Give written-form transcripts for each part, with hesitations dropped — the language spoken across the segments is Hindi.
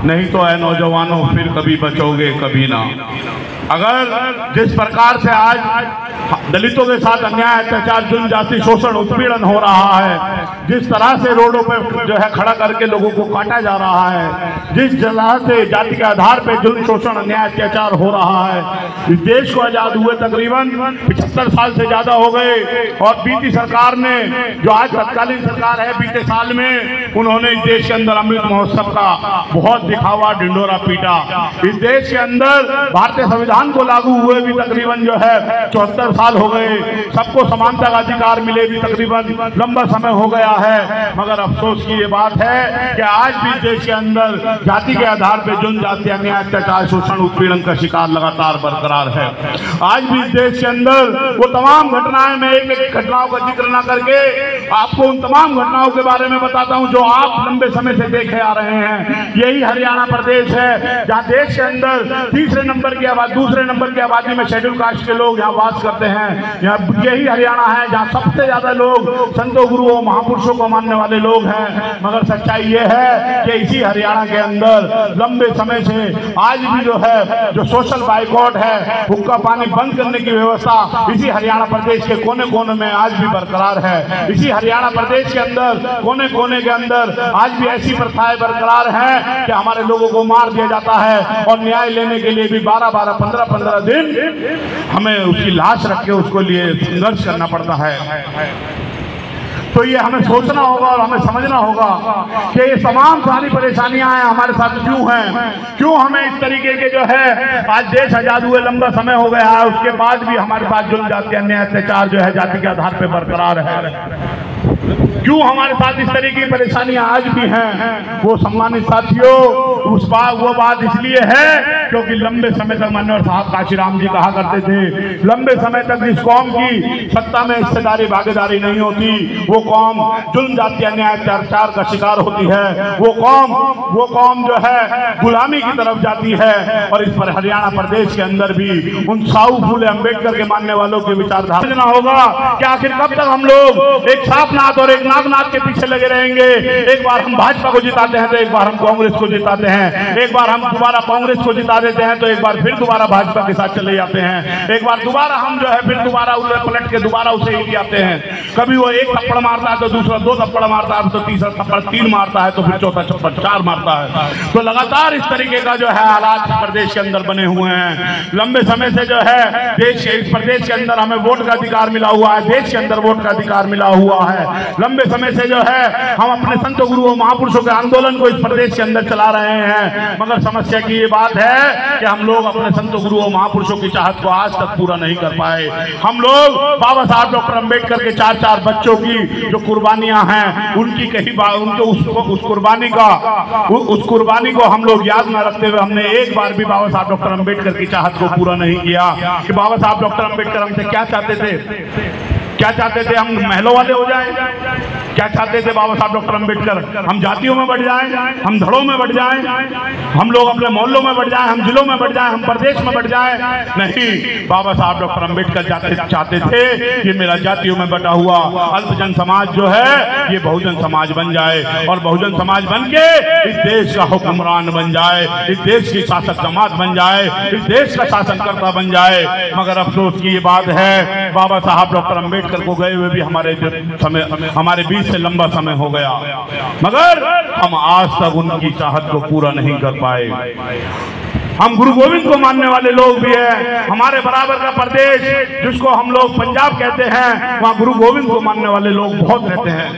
नहीं तो ऐ नौजवानों फिर कभी बचोगे कभी ना। अगर जिस प्रकार से आज दलितों के साथ अन्याय, अत्याचार, जुल्म, जाति शोषण, उत्पीड़न हो रहा है, जिस तरह से रोडों पे जो है खड़ा करके लोगों को काटा जा रहा है, जिस तरह से जाति के आधार पे जुल्म, शोषण, अन्याय, अत्याचार हो रहा है, इस देश को आजाद हुए तकरीबन 75 साल से ज्यादा हो गए और बीती सरकार ने, जो आज तत्कालीन सरकार है, बीते साल में उन्होंने इस देश के अंदर अमृत महोत्सव का बहुत दिखावा, ढिंढोरा पीटा। इस देश के अंदर भारतीय संविधान को लागू हुए भी तकरीबन जो है 74 साल हो गए, सबको समानता का अधिकार मिले भी तकरीबन लंबा समय हो गया है। मगर अफसोस की ये बात है कि आज भी देश के अंदर जाति के आधार पर जुल्म, जाति, अन्याय, अत्याचार, शोषण, उत्पीड़न का शिकार लगातार बरकरार है। आज भी देश के अंदर वो तमाम घटनाएं, मैं एक एक घटनाओं का जिक्र न करके आपको उन तमाम घटनाओं के बारे में बताता हूं जो आप लंबे समय से देखे आ रहे हैं। यही हरियाणा प्रदेश है जहां देश के अंदर तीसरे नंबर की आबादी, दूसरे नंबर की आबादी में शेड्यूल कास्ट के लोग यहाँ वास करते हैं। यही हरियाणा है जहाँ सबसे ज्यादा लोग संतों, गुरुओं, महापुरुषों को मानने वाले लोग हैं। मगर सच्चाई ये है कि इसी हरियाणा के अंदर लंबे समय से आज भी जो है, जो सोशल बाइकआउट है, हुक्का पानी बंद करने की व्यवस्था इसी हरियाणा प्रदेश के कोने कोने में आज भी बरकरार है। इसी हरियाणा प्रदेश के अंदर कोने कोने के अंदर आज भी ऐसी प्रथाएं बरकरार हैं कि हमारे लोगों को मार दिया जाता है और न्याय लेने के लिए भी 12-12, 15-15 दिन हमें उसकी लाश रख के उसको लिए संघर्ष करना पड़ता है। तो ये हमें सोचना होगा और हमें समझना होगा कि ये तमाम सारी परेशानियां हैं हमारे साथ क्यों हैं, क्यों हमें इस तरीके के जो है, आज देश आजाद हुए लंबा समय हो गया है, उसके बाद भी हमारे पास जुल्म, जाति, अन्याय, अत्याचार जो है जाति के आधार पर बरकरार है। क्यों हमारे साथ इस तरह की परेशानियां आज भी हैं? वो सम्मानित साथियों, वो बात इसलिए है क्योंकि लंबे समय तक मनोहर साहब काशीराम जी कहा करते थे, लंबे समय तक जिस कौम की सत्ता में हिस्सेदारी, भागीदारी नहीं होती, वो कौम जुल्म, जाति, अन्याय, अत्याचार का शिकार होती है। वो कौम जो है गुलामी की तरफ जाती है। और इस पर हरियाणा प्रदेश के अंदर भी उन साहू फूले अम्बेडकर के मानने वालों की विचारधारा समझना होगा कि आखिर कब तक हम लोग एक सापनाथ और एक नागनाथ के पीछे लगे रहेंगे। एक बार हम भाजपा को जिताते हैं तो एक बार हम कांग्रेस को जिताते हैं, एक बार हम दोबारा कांग्रेस को जिता देते हैं तो एक बार फिर दोबारा भाजपा के साथ चले जाते हैं, एक बार दोबारा हम जो है फिर दोबारा उलट पलट के दोबारा उसे ही आते हैं। कभी वो एक थप्पड़ मारता है तो दूसरा 2 थप्पड़ मारता है, तो तीसरा थप्पड़ 3 मारता है, तो फिर चौथा थप्पड़ 4 मारता है। तो लगातार इस तरीके का जो है हालात प्रदेश के अंदर बने हुए हैं। लंबे समय से जो है देश, इस प्रदेश के अंदर हमें वोट का अधिकार मिला हुआ है, देश के अंदर वोट का अधिकार मिला हुआ है। लंबे समय से जो है हम अपने संतों, गुरुओं, महापुरुषों के आंदोलन को इस प्रदेश के अंदर चला रहे हैं। मगर समस्या की ये बात है कि हम लोग अपने संतों, गुरुओं, महापुरुषों की चाहत को आज तक पूरा नहीं कर पाए। हम लोग बाबा साहब डॉक्टर अम्बेडकर के 4-4 बच्चों की जो कुर्बानियां हैं, उनकी कहीं उस कुर्बानी को हम लोग याद न रखते हुए हमने एक बार भी बाबा साहब डॉक्टर अम्बेडकर की चाहत को पूरा नहीं किया। कि बाबा साहब डॉक्टर अम्बेडकर हमसे क्या चाहते थे? क्या चाहते थे? हम महलों वाले हो जाएं? क्या चाहते थे बाबा साहब डॉक्टर अम्बेडकर? हम जातियों में बढ़ जाएं, हम धड़ों में बढ़ जाएं, हम लोग अपने मोहल्लों में बढ़ जाएं, हम जिलों में बढ़ जाएं, हम प्रदेश में बढ़ जाएं? नहीं, बाबा साहब डॉक्टर अम्बेडकर चाहते थे कि मेरा जातियों में बटा हुआ अल्पजन समाज जो है ये बहुजन समाज बन जाए और बहुजन समाज बन के इस देश का हुक्मरान बन जाए, इस देश की शासक जमात बन जाए, इस देश का शासनकर्ता बन जाए। मगर अफसोस की ये बात है, बाबा साहब डॉक्टर अम्बेडकर को गए हुए भी हमारे बीच से लंबा समय हो गया, मगर हम आज तक उनकी चाहत को पूरा नहीं कर पाए। हम गुरु गोविंद को मानने वाले लोग भी हैं। हमारे बराबर का प्रदेश जिसको हम लोग पंजाब कहते हैं, वहाँ गुरु गोविंद को मानने वाले लोग बहुत रहते हैं।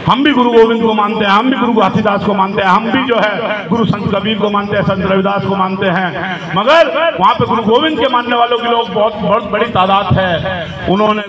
हम भी गुरु गोविंद को मानते हैं, हम भी गुरु घासीदास को मानते हैं, हम भी जो है गुरु संत कबीर को मानते हैं, संत रविदास को मानते हैं। मगर वहाँ पे गुरु गोविंद के मानने वालों के लोग बहुत बड़ी तादाद है। उन्होंने